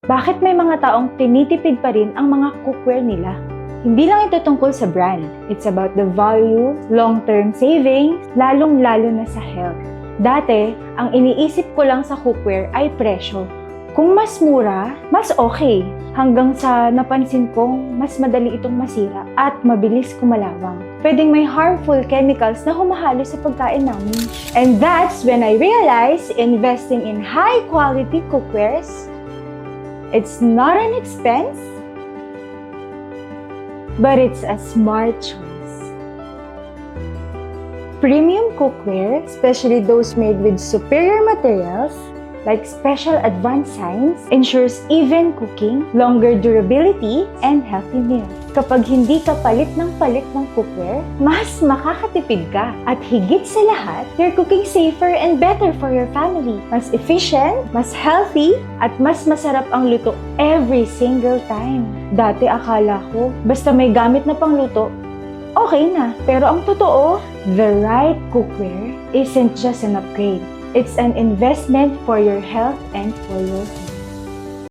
Bakit may mga taong tinitipid pa rin ang mga cookware nila? Hindi lang ito tungkol sa brand. It's about the value, long-term savings, lalong-lalo na sa health. Dati, ang iniisip ko lang sa cookware ay presyo. Kung mas mura, mas okay. Hanggang sa napansin kong mas madali itong masira at mabilis kumalawang. Pwedeng may harmful chemicals na humahalo sa pagkain namin. And that's when I realized investing in high-quality cookwares, it's not an expense, but it's a smart choice. Premium cookware, especially those made with superior materials, like special advanced signs, ensures even cooking, longer durability, and healthy meals. Kapag hindi ka palit ng cookware, mas makakatipid ka. At higit sa lahat, you're cooking safer and better for your family. Mas efficient, mas healthy, at mas masarap ang luto every single time. Dati akala ko, basta may gamit na pangluto, okay na. Pero ang totoo, the right cookware isn't just an upgrade. It's an investment for your health and for your family.